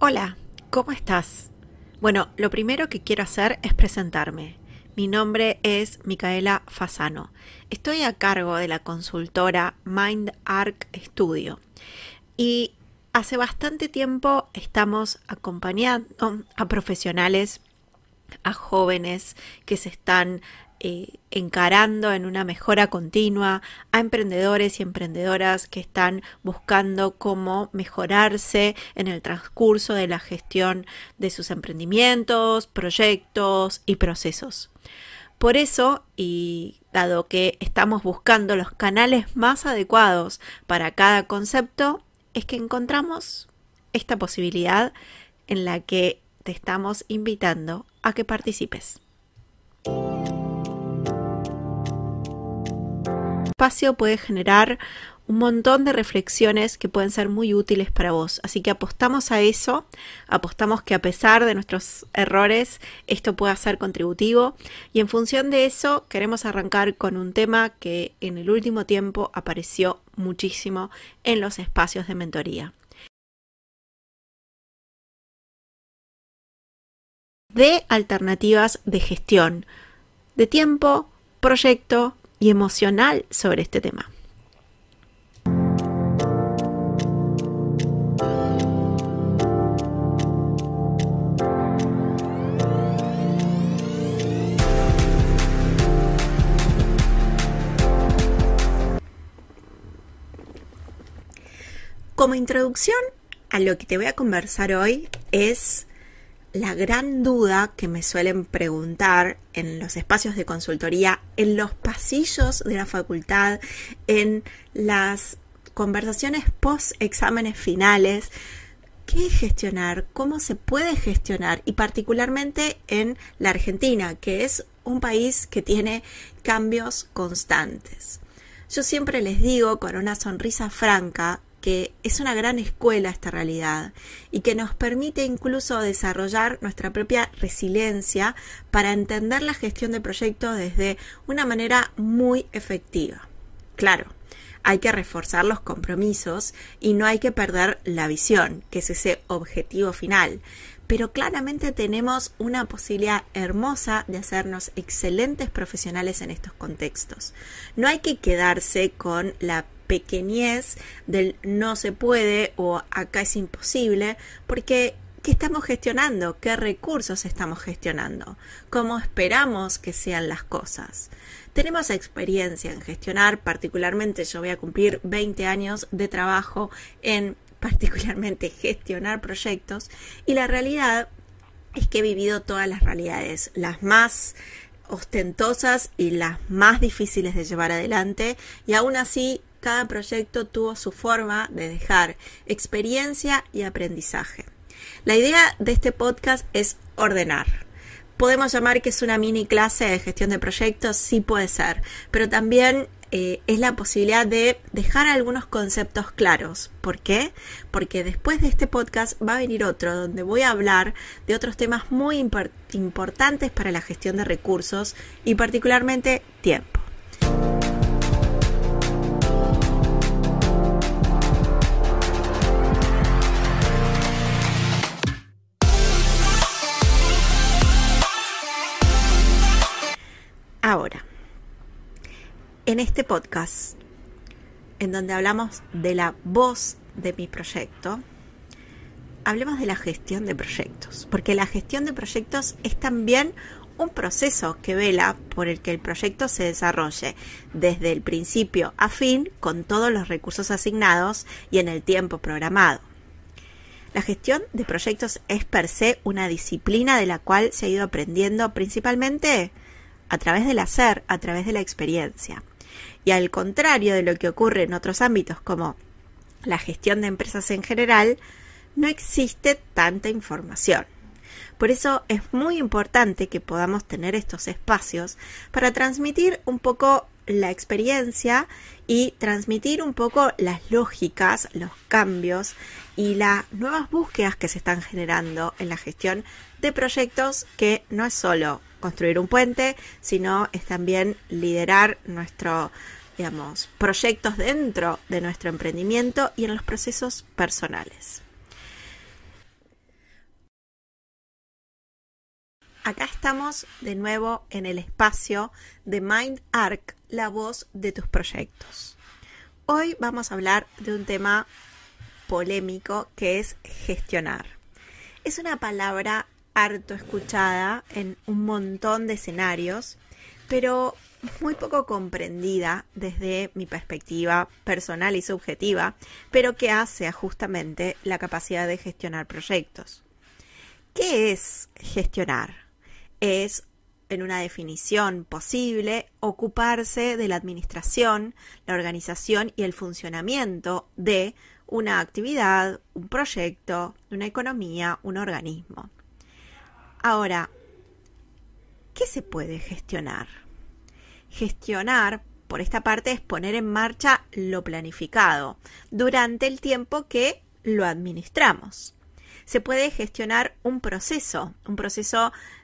Hola, ¿cómo estás? Bueno, lo primero que quiero hacer es presentarme. Mi nombre es Micaela Fasano. Estoy a cargo de la consultora MindArc Studio y hace bastante tiempo estamos acompañando a profesionales, a jóvenes que se están encarando en una mejora continua, a emprendedores y emprendedoras que están buscando cómo mejorarse en el transcurso de la gestión de sus emprendimientos, proyectos y procesos. Por eso, y dado que estamos buscando los canales más adecuados para cada concepto, es que encontramos esta posibilidad en la que te estamos invitando a que participes. El espacio puede generar un montón de reflexiones que pueden ser muy útiles para vos. Así que apostamos a eso, apostamos que a pesar de nuestros errores, esto pueda ser contributivo. Y en función de eso, queremos arrancar con un tema que en el último tiempo apareció muchísimo en los espacios de mentoría. De alternativas de gestión, de tiempo, proyecto y emocional sobre este tema. Como introducción a lo que te voy a conversar hoy es la gran duda que me suelen preguntar en los espacios de consultoría, en los pasillos de la facultad, en las conversaciones post exámenes finales. ¿Qué es gestionar? ¿Cómo se puede gestionar? Y particularmente en la Argentina, que es un país que tiene cambios constantes. Yo siempre les digo con una sonrisa franca que es una gran escuela esta realidad y que nos permite incluso desarrollar nuestra propia resiliencia para entender la gestión de proyectos desde una manera muy efectiva. Claro, hay que reforzar los compromisos y no hay que perder la visión, que es ese objetivo final. Pero claramente tenemos una posibilidad hermosa de hacernos excelentes profesionales en estos contextos. No hay que quedarse con la pequeñez del no se puede o acá es imposible, porque ¿qué estamos gestionando? ¿Qué recursos estamos gestionando? ¿Cómo esperamos que sean las cosas? Tenemos experiencia en gestionar, particularmente yo voy a cumplir 20 años de trabajo en particularmente gestionar proyectos, y la realidad es que he vivido todas las realidades, las más ostentosas y las más difíciles de llevar adelante, y aún así cada proyecto tuvo su forma de dejar experiencia y aprendizaje. La idea de este podcast es ordenar. ¿Podemos llamar que es una mini clase de gestión de proyectos? Sí, puede ser, pero también es la posibilidad de dejar algunos conceptos claros. ¿Por qué? Porque después de este podcast va a venir otro donde voy a hablar de otros temas muy importantes para la gestión de recursos y particularmente tiempo. Ahora, en este podcast, en donde hablamos de la voz de mi proyecto, hablemos de la gestión de proyectos, porque la gestión de proyectos es también un proceso que vela por el que el proyecto se desarrolle desde el principio a fin con todos los recursos asignados y en el tiempo programado. La gestión de proyectos es per se una disciplina de la cual se ha ido aprendiendo principalmente a través del hacer, a través de la experiencia. Y al contrario de lo que ocurre en otros ámbitos como la gestión de empresas en general, no existe tanta información. Por eso es muy importante que podamos tener estos espacios para transmitir un poco la experiencia y transmitir un poco las lógicas, los cambios y las nuevas búsquedas que se están generando en la gestión de proyectos, que no es solo construir un puente, sino es también liderar nuestros proyectos dentro de nuestro emprendimiento y en los procesos personales. acá estamos de nuevo en el espacio de MindArc, la voz de tus proyectos. Hoy vamos a hablar de un tema polémico que es gestionar. Es una palabra harto escuchada en un montón de escenarios, pero muy poco comprendida desde mi perspectiva personal y subjetiva, pero que hace justamente la capacidad de gestionar proyectos. ¿Qué es gestionar? Es, en una definición posible, ocuparse de la administración, la organización y el funcionamiento de una actividad, un proyecto, una economía, un organismo. Ahora, ¿qué se puede gestionar? Gestionar, por esta parte, es poner en marcha lo planificado durante el tiempo que lo administramos. Se puede gestionar un proceso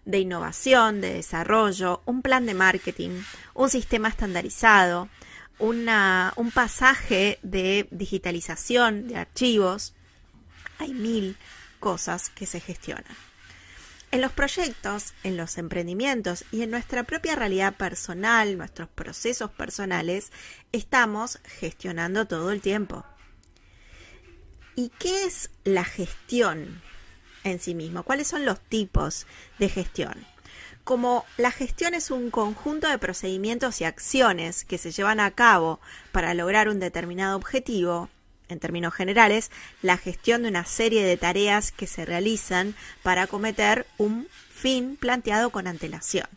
de innovación, de desarrollo, un plan de marketing, un sistema estandarizado, un pasaje de digitalización de archivos. Hay 1000 cosas que se gestionan. En los proyectos, en los emprendimientos y en nuestra propia realidad personal, nuestros procesos personales, estamos gestionando todo el tiempo. ¿Y qué es la gestión en sí mismo? ¿Cuáles son los tipos de gestión? Como la gestión es un conjunto de procedimientos y acciones que se llevan a cabo para lograr un determinado objetivo, en términos generales, la gestión de una serie de tareas que se realizan para acometer un fin planteado con antelación.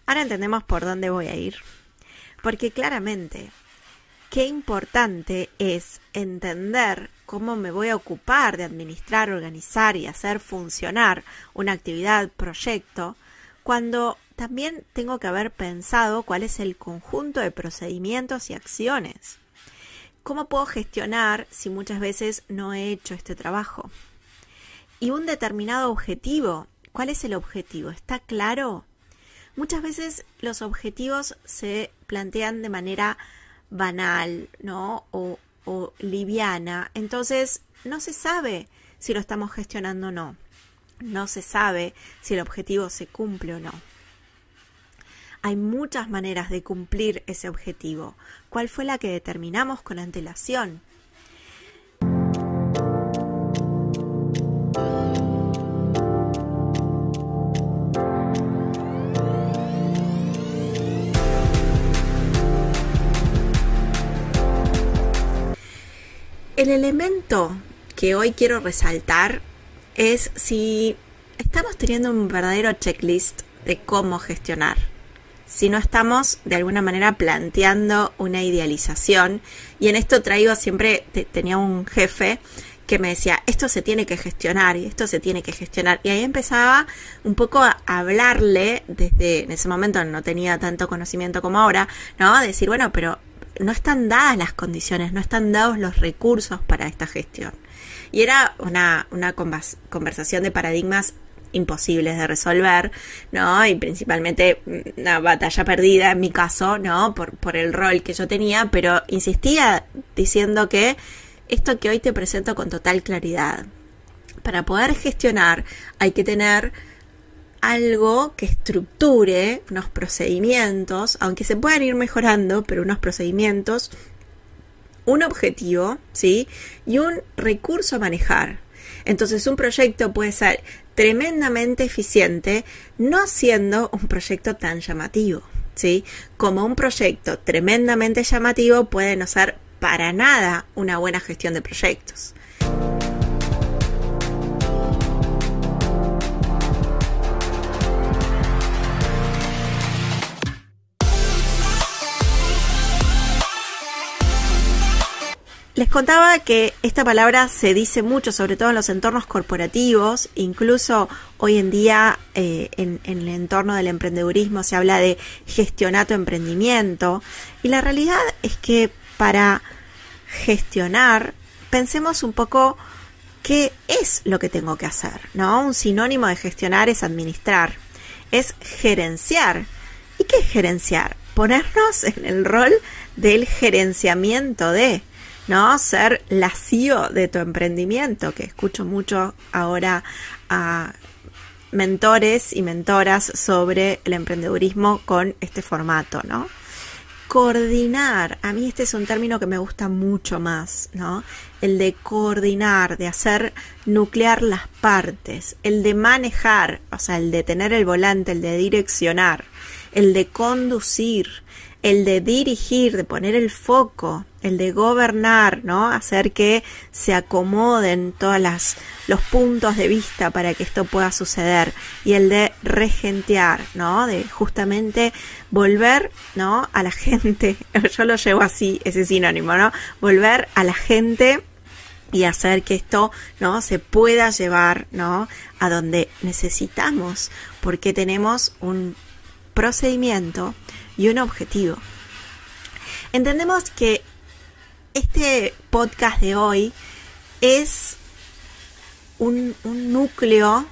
Ahora entendemos por dónde voy a ir, porque claramente qué importante es entender cómo me voy a ocupar de administrar, organizar y hacer funcionar una actividad, proyecto, cuando también tengo que haber pensado cuál es el conjunto de procedimientos y acciones. ¿Cómo puedo gestionar si muchas veces no he hecho este trabajo? Y un determinado objetivo, ¿cuál es el objetivo? ¿Está claro? Muchas veces los objetivos se plantean de manera banal, ¿no? O liviana. Entonces, no se sabe si lo estamos gestionando o no. No se sabe si el objetivo se cumple o no. Hay muchas maneras de cumplir ese objetivo. ¿Cuál fue la que determinamos con antelación? El elemento que hoy quiero resaltar es si estamos teniendo un verdadero checklist de cómo gestionar. Si no estamos de alguna manera planteando una idealización, y en esto tenía un jefe que me decía, esto se tiene que gestionar y esto se tiene que gestionar, y ahí empezaba un poco a hablarle, en ese momento no tenía tanto conocimiento como ahora, ¿no? A decir, bueno, pero no están dadas las condiciones, no están dados los recursos para esta gestión. Y era una conversación de paradigmas imposibles de resolver, ¿no? Y principalmente una batalla perdida en mi caso, ¿no? Por el rol que yo tenía, pero insistía diciendo que esto que hoy te presento con total claridad. Para poder gestionar hay que tener algo que estructure unos procedimientos, aunque se puedan ir mejorando, pero unos procedimientos, un objetivo, ¿sí? Y un recurso a manejar. Entonces un proyecto puede ser tremendamente eficiente, no siendo un proyecto tan llamativo, ¿sí? Como un proyecto tremendamente llamativo puede no ser para nada una buena gestión de proyectos. Les contaba que esta palabra se dice mucho, sobre todo en los entornos corporativos, incluso hoy en día en el entorno del emprendedurismo se habla de gestionar tu emprendimiento, y la realidad es que para gestionar pensemos un poco qué es lo que tengo que hacer, ¿no? Un sinónimo de gestionar es administrar, es gerenciar. ¿Y qué es gerenciar? Ponernos en el rol del gerenciamiento de, ¿no? Ser la CEO de tu emprendimiento, que escucho mucho ahora a mentores y mentoras sobre el emprendedurismo con este formato, ¿no? Coordinar, a mí este es un término que me gusta mucho más, ¿no? El de coordinar, de hacer nuclear las partes, el de manejar, o sea, el de tener el volante, el de direccionar, el de conducir, el de dirigir, de poner el foco, el de gobernar, ¿no? Hacer que se acomoden todos los puntos de vista para que esto pueda suceder, y el de regentear, ¿no? De justamente volver, ¿no? A la gente, yo lo llevo así, ese sinónimo, ¿no? Volver a la gente y hacer que esto, ¿no? Se pueda llevar, ¿no? A donde necesitamos, porque tenemos un procedimiento y un objetivo. Entendemos que este podcast de hoy es un núcleo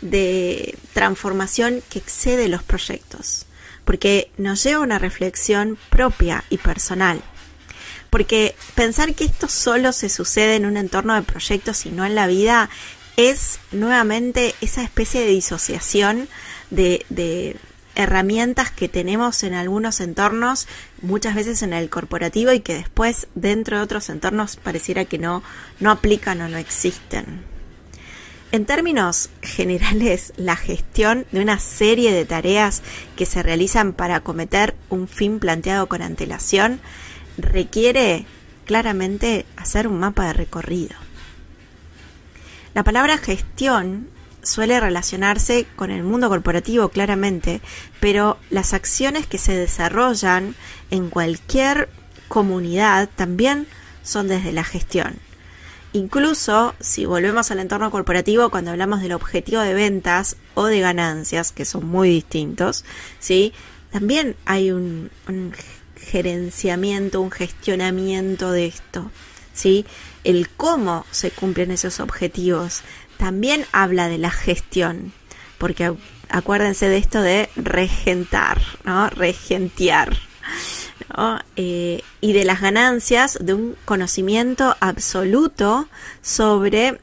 de transformación que excede los proyectos, porque nos lleva a una reflexión propia y personal. Porque pensar que esto solo se sucede en un entorno de proyectos y no en la vida es nuevamente esa especie de disociación de herramientas que tenemos en algunos entornos, muchas veces en el corporativo, y que después dentro de otros entornos pareciera que no aplican o no existen. En términos generales, la gestión de una serie de tareas que se realizan para acometer un fin planteado con antelación requiere claramente hacer un mapa de recorrido. La palabra gestión suele relacionarse con el mundo corporativo claramente, pero las acciones que se desarrollan en cualquier comunidad también son desde la gestión. Incluso si volvemos al entorno corporativo, cuando hablamos del objetivo de ventas o de ganancias, que son muy distintos, ¿sí? También hay un gerenciamiento, un gestionamiento de esto, ¿sí? El cómo se cumplen esos objetivos también habla de la gestión, porque acuérdense de esto de regentar, ¿no? Regentear, ¿no? Y de las ganancias, de un conocimiento absoluto sobre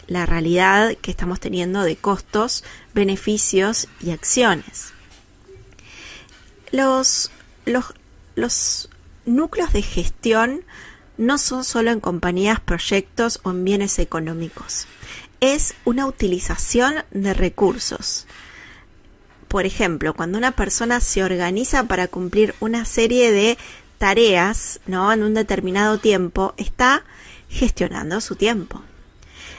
la realidad que estamos teniendo de costos, beneficios y acciones. Los núcleos de gestión no son solo en compañías, proyectos o en bienes económicos. Es una utilización de recursos. Por ejemplo, cuando una persona se organiza para cumplir una serie de tareas, ¿no? En un determinado tiempo, está gestionando su tiempo.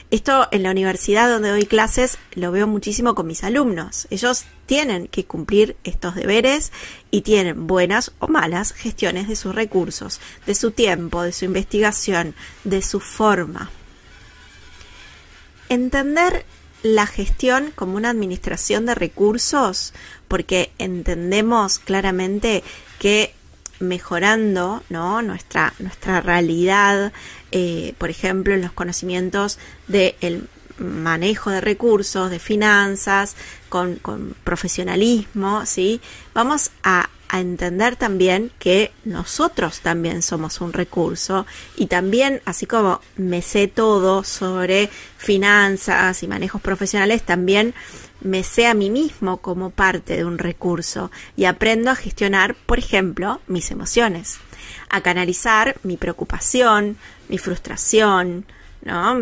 Esto en la universidad donde doy clases lo veo muchísimo con mis alumnos. Ellos tienen que cumplir estos deberes y tienen buenas o malas gestiones de sus recursos, de su tiempo, de su investigación, de su forma. Entender la gestión como una administración de recursos, porque entendemos claramente que mejorando, ¿no? nuestra realidad, por ejemplo, en los conocimientos del manejo de recursos, de finanzas, con profesionalismo, ¿sí? Vamos a entender también que nosotros también somos un recurso, y también, así como me sé todo sobre finanzas y manejos profesionales, también me sé a mí mismo como parte de un recurso y aprendo a gestionar, por ejemplo, mis emociones, a canalizar mi preocupación, mi frustración, ¿no?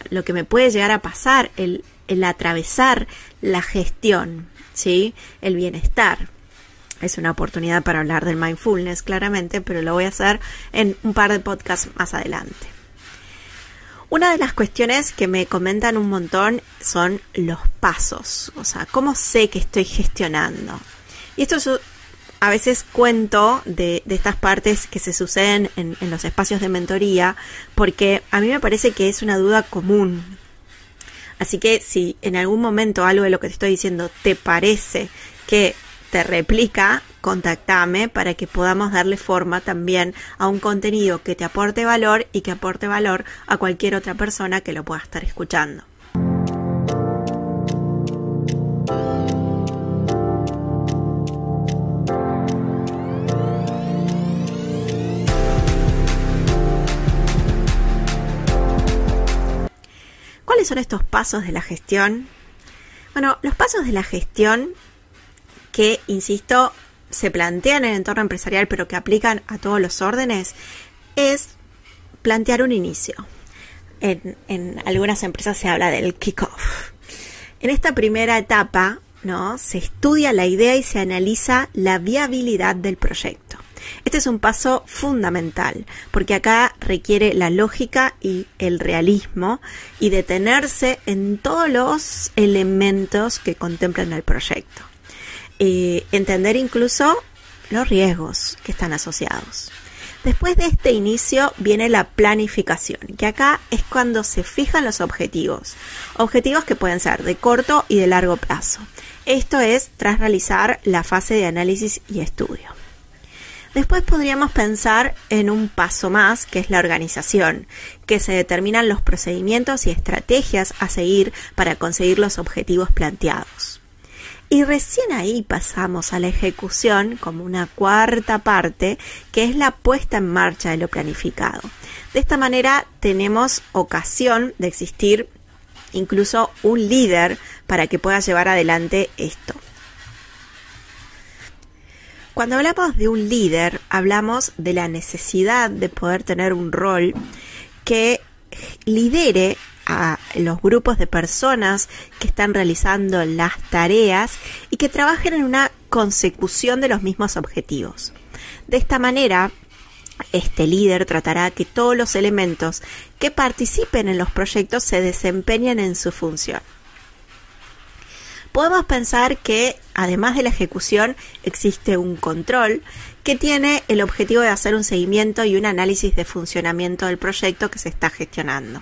Lo que me puede llegar a pasar, el atravesar la gestión, ¿sí? El bienestar. Es una oportunidad para hablar del mindfulness, claramente, pero lo voy a hacer en un par de podcasts más adelante. Una de las cuestiones que me comentan un montón son los pasos, o sea, ¿cómo sé que estoy gestionando? Y esto yo a veces cuento de estas partes que se suceden en los espacios de mentoría, porque a mí me parece que es una duda común. Así que si en algún momento algo de lo que te estoy diciendo te parece que te replica, contactame para que podamos darle forma también a un contenido que te aporte valor y que aporte valor a cualquier otra persona que lo pueda estar escuchando. ¿Cuáles son estos pasos de la gestión? Bueno, los pasos de la gestión que, insisto, se plantean en el entorno empresarial pero que aplican a todos los órdenes es plantear un inicio. En algunas empresas se habla del kick-off. En esta primera etapa, ¿no?, se estudia la idea y se analiza la viabilidad del proyecto. Este es un paso fundamental, porque acá requiere la lógica y el realismo y detenerse en todos los elementos que contemplan el proyecto. Entender incluso los riesgos que están asociados. Después de este inicio viene la planificación, que acá es cuando se fijan los objetivos. Objetivos que pueden ser de corto y de largo plazo. Esto es tras realizar la fase de análisis y estudio. Después podríamos pensar en un paso más, que es la organización, que se determinan los procedimientos y estrategias a seguir para conseguir los objetivos planteados. Y recién ahí pasamos a la ejecución como una cuarta parte, que es la puesta en marcha de lo planificado. De esta manera tenemos ocasión de existir incluso un líder para que pueda llevar adelante esto. Cuando hablamos de un líder, hablamos de la necesidad de poder tener un rol que lidere a los grupos de personas que están realizando las tareas y que trabajen en una consecución de los mismos objetivos. De esta manera, este líder tratará que todos los elementos que participen en los proyectos se desempeñen en su función. Podemos pensar que, además de la ejecución, existe un control que tiene el objetivo de hacer un seguimiento y un análisis de funcionamiento del proyecto que se está gestionando.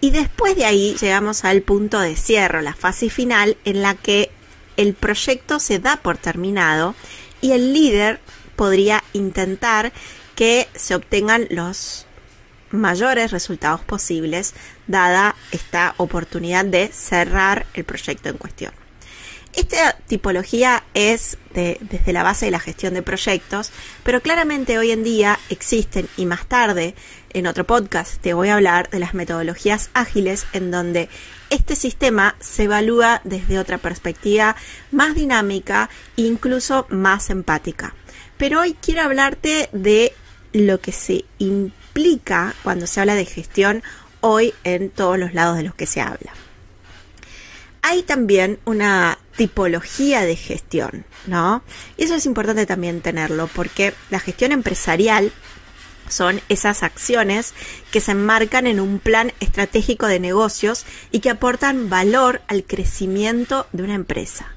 Y después de ahí llegamos al punto de cierre, la fase final, en la que el proyecto se da por terminado y el líder podría intentar que se obtengan los mayores resultados posibles, dada esta oportunidad de cerrar el proyecto en cuestión. Esta tipología es desde la base de la gestión de proyectos, pero claramente hoy en día existen, y más tarde en otro podcast te voy a hablar de las metodologías ágiles, en donde este sistema se evalúa desde otra perspectiva más dinámica e incluso más empática. Pero hoy quiero hablarte de lo que se implica cuando se habla de gestión hoy en todos los lados de los que se habla. Hay también una tipología de gestión, ¿no? Y eso es importante también tenerlo, porque la gestión empresarial son esas acciones que se enmarcan en un plan estratégico de negocios y que aportan valor al crecimiento de una empresa.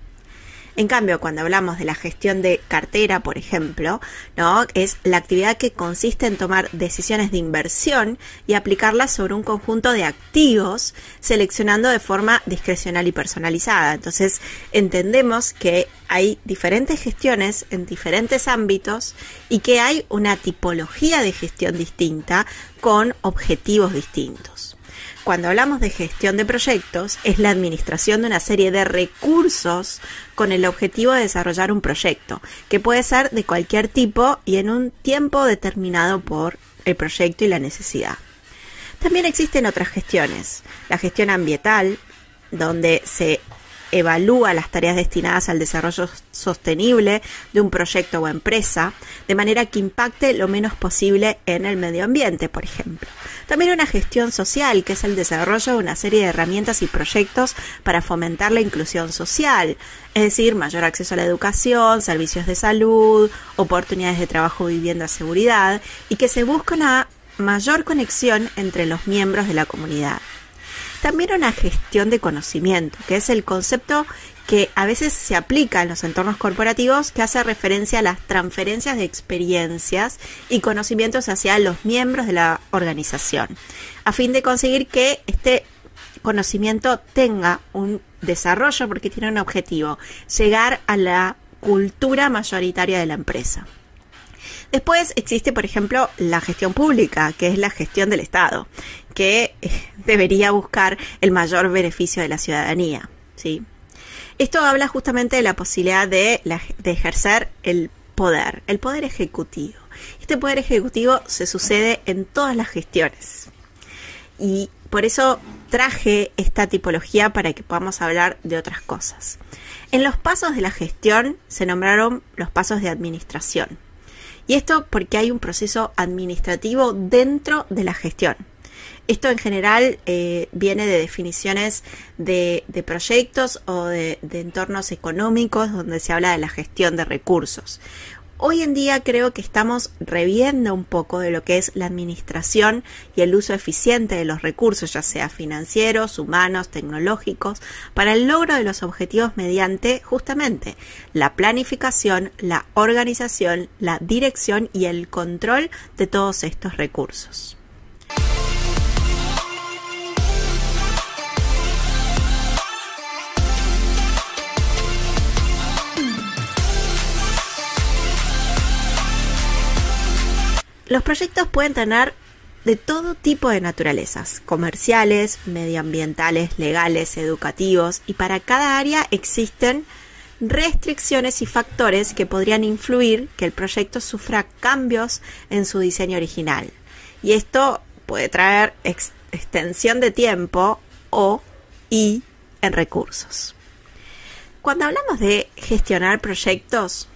En cambio, cuando hablamos de la gestión de cartera, por ejemplo, ¿no?, es la actividad que consiste en tomar decisiones de inversión y aplicarlas sobre un conjunto de activos, seleccionando de forma discrecional y personalizada. Entonces, entendemos que hay diferentes gestiones en diferentes ámbitos y que hay una tipología de gestión distinta con objetivos distintos. Cuando hablamos de gestión de proyectos, es la administración de una serie de recursos con el objetivo de desarrollar un proyecto, que puede ser de cualquier tipo y en un tiempo determinado por el proyecto y la necesidad. También existen otras gestiones. La gestión ambiental, donde se evalúa las tareas destinadas al desarrollo sostenible de un proyecto o empresa, de manera que impacte lo menos posible en el medio ambiente, por ejemplo. También una gestión social, que es el desarrollo de una serie de herramientas y proyectos para fomentar la inclusión social, es decir, mayor acceso a la educación, servicios de salud, oportunidades de trabajo, vivienda, seguridad, y que se busca una mayor conexión entre los miembros de la comunidad. También una gestión de conocimiento, que es el concepto que a veces se aplica en los entornos corporativos, que hace referencia a las transferencias de experiencias y conocimientos hacia los miembros de la organización, a fin de conseguir que este conocimiento tenga un desarrollo, porque tiene un objetivo: llegar a la cultura mayoritaria de la empresa. Después existe, por ejemplo, la gestión pública, que es la gestión del Estado, que debería buscar el mayor beneficio de la ciudadanía, ¿sí? Esto habla justamente de la posibilidad de ejercer el poder ejecutivo. Este poder ejecutivo se sucede en todas las gestiones. Y por eso traje esta tipología para que podamos hablar de otras cosas. En los pasos de la gestión se nombraron los pasos de administración. Y esto porque hay un proceso administrativo dentro de la gestión. Esto en general viene de definiciones de proyectos o de entornos económicos donde se habla de la gestión de recursos. Hoy en día creo que estamos reviendo un poco de lo que es la administración y el uso eficiente de los recursos, ya sea financieros, humanos, tecnológicos, para el logro de los objetivos mediante justamente la planificación, la organización, la dirección y el control de todos estos recursos. Los proyectos pueden tener de todo tipo de naturalezas, comerciales, medioambientales, legales, educativos, y para cada área existen restricciones y factores que podrían influir que el proyecto sufra cambios en su diseño original. Y esto puede traer extensión de tiempo y en recursos. Cuando hablamos de gestionar proyectos,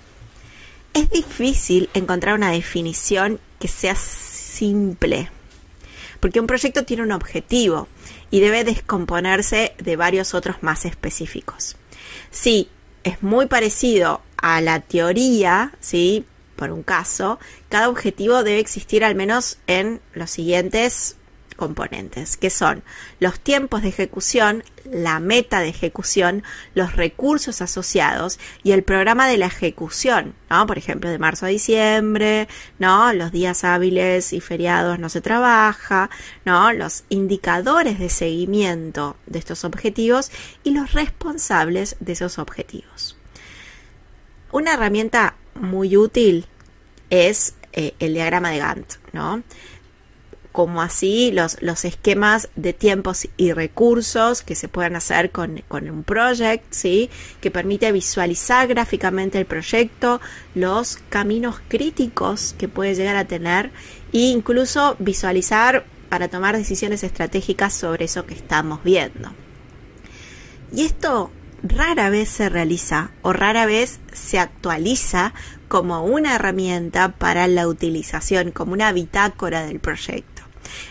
es difícil encontrar una definición que sea simple, porque un proyecto tiene un objetivo y debe descomponerse de varios otros más específicos. Sí, es muy parecido a la teoría, ¿sí? Por un caso, cada objetivo debe existir al menos en los siguientes componentes, que son los tiempos de ejecución, la meta de ejecución, los recursos asociados y el programa de la ejecución, ¿no? Por ejemplo, de marzo a diciembre, ¿no? Los días hábiles y feriados no se trabaja, ¿no? Los indicadores de seguimiento de estos objetivos y los responsables de esos objetivos. Una herramienta muy útil es el diagrama de Gantt, ¿no? Como así los esquemas de tiempos y recursos que se pueden hacer con un project, ¿sí? Que permite visualizar gráficamente el proyecto, los caminos críticos que puede llegar a tener e incluso visualizar para tomar decisiones estratégicas sobre eso que estamos viendo. Y esto rara vez se realiza o rara vez se actualiza como una herramienta para la utilización, como una bitácora del proyecto.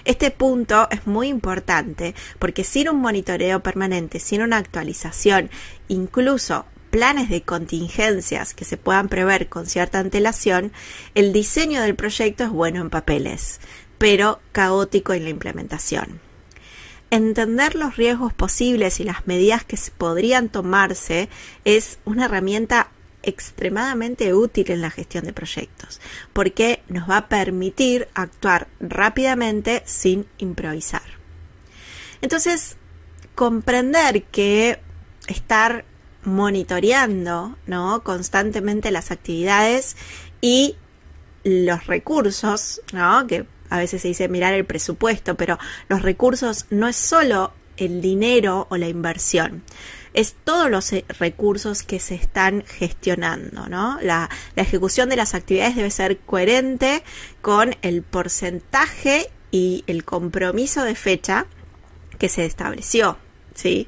Este punto es muy importante porque sin un monitoreo permanente, sin una actualización, incluso planes de contingencias que se puedan prever con cierta antelación, el diseño del proyecto es bueno en papeles, pero caótico en la implementación. Entender los riesgos posibles y las medidas que podrían tomarse es una herramienta extremadamente útil en la gestión de proyectos, porque nos va a permitir actuar rápidamente sin improvisar. Entonces, comprender que estar monitoreando, ¿no? Constantemente las actividades y los recursos, ¿no? Que a veces se dice mirar el presupuesto, pero los recursos no es solo el dinero o la inversión, es todos los recursos que se están gestionando, ¿no? La ejecución de las actividades debe ser coherente con el porcentaje y el compromiso de fecha que se estableció, ¿sí?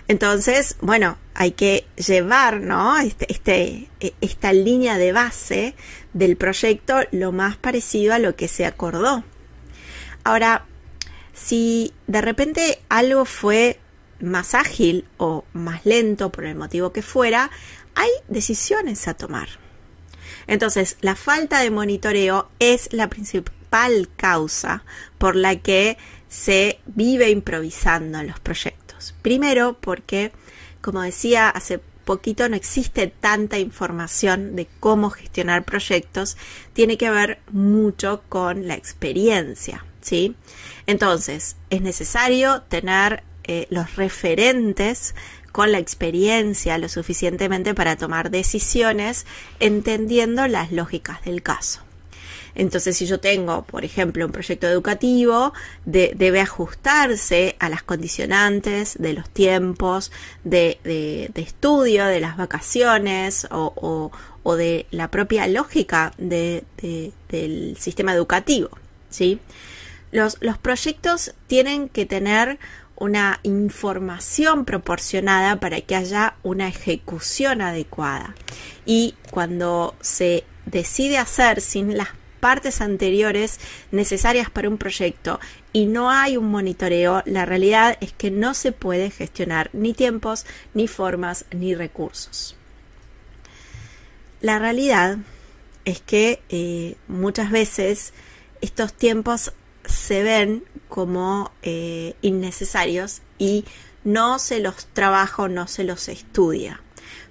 Entonces, bueno, hay que llevar, ¿no? Esta línea de base del proyecto lo más parecido a lo que se acordó. Ahora, si de repente algo fue más ágil o más lento por el motivo que fuera, hay decisiones a tomar. Entonces, la falta de monitoreo es la principal causa por la que se vive improvisando en los proyectos. Primero, porque, como decía hace poquito, no existe tanta información de cómo gestionar proyectos, tiene que ver mucho con la experiencia, ¿sí? Entonces, es necesario tener los referentes con la experiencia lo suficientemente para tomar decisiones entendiendo las lógicas del caso. Entonces, si yo tengo, por ejemplo, un proyecto educativo, debe ajustarse a las condicionantes de los tiempos de estudio, de las vacaciones o de la propia lógica del sistema educativo, ¿sí? Los proyectos tienen que tener una información proporcionada para que haya una ejecución adecuada. Y cuando se decide hacer sin las partes anteriores necesarias para un proyecto y no hay un monitoreo, la realidad es que no se puede gestionar ni tiempos, ni formas, ni recursos. La realidad es que muchas veces estos tiempos se ven como innecesarios y no se los trabaja, no se los estudia,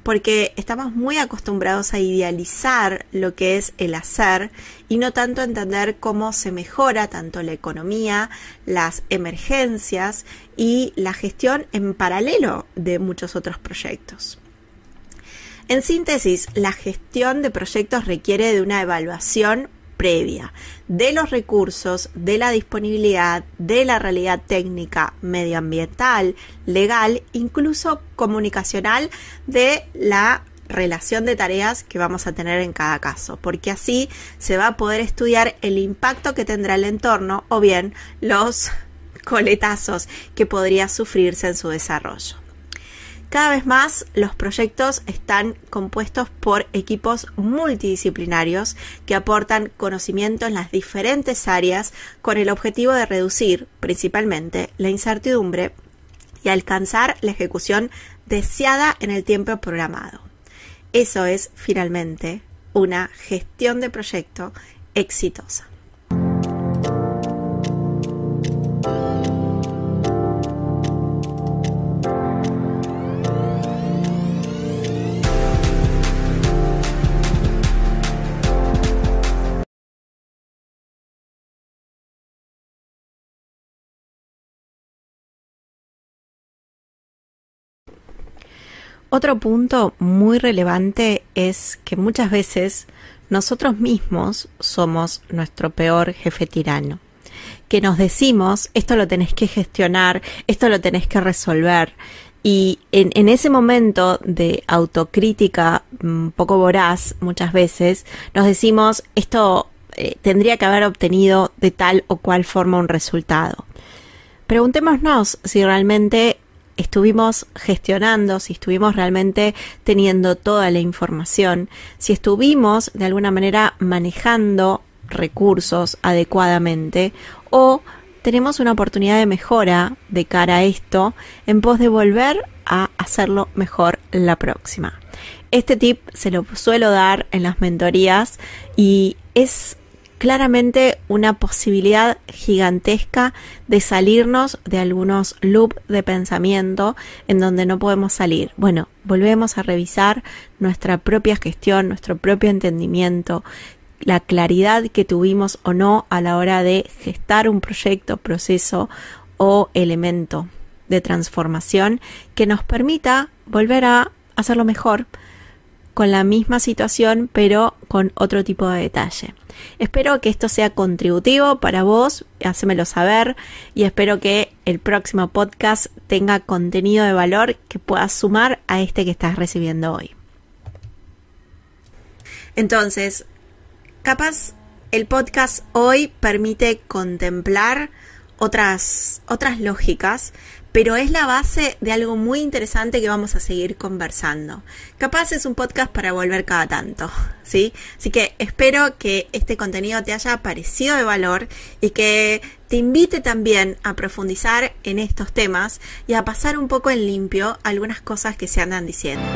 porque estamos muy acostumbrados a idealizar lo que es el hacer y no tanto a entender cómo se mejora tanto la economía, las emergencias y la gestión en paralelo de muchos otros proyectos. En síntesis, la gestión de proyectos requiere de una evaluación previa de los recursos, de la disponibilidad, de la realidad técnica, medioambiental, legal, incluso comunicacional, de la relación de tareas que vamos a tener en cada caso, porque así se va a poder estudiar el impacto que tendrá el entorno o bien los coletazos que podría sufrirse en su desarrollo. Cada vez más los proyectos están compuestos por equipos multidisciplinarios que aportan conocimiento en las diferentes áreas con el objetivo de reducir principalmente la incertidumbre y alcanzar la ejecución deseada en el tiempo programado. Eso es finalmente una gestión de proyecto exitosa. Otro punto muy relevante es que muchas veces nosotros mismos somos nuestro peor jefe tirano, que nos decimos esto lo tenés que gestionar, esto lo tenés que resolver, y en ese momento de autocrítica un poco voraz muchas veces nos decimos esto tendría que haber obtenido de tal o cual forma un resultado. Preguntémonos si realmente estuvimos gestionando, si estuvimos realmente teniendo toda la información, si estuvimos de alguna manera manejando recursos adecuadamente o tenemos una oportunidad de mejora de cara a esto en pos de volver a hacerlo mejor la próxima. Este tip se lo suelo dar en las mentorías y es claramente una posibilidad gigantesca de salirnos de algunos loops de pensamiento en donde no podemos salir. Bueno, volvemos a revisar nuestra propia gestión, nuestro propio entendimiento, la claridad que tuvimos o no a la hora de gestar un proyecto, proceso o elemento de transformación que nos permita volver a hacerlo mejor con la misma situación pero con otro tipo de detalle. Espero que esto sea contributivo para vos, hacémelo saber y espero que el próximo podcast tenga contenido de valor que puedas sumar a este que estás recibiendo hoy. Entonces, capaz el podcast hoy permite contemplar otras lógicas, pero es la base de algo muy interesante que vamos a seguir conversando. Capaz es un podcast para volver cada tanto, ¿sí? Así que espero que este contenido te haya parecido de valor y que te invite también a profundizar en estos temas y a pasar un poco en limpio algunas cosas que se andan diciendo.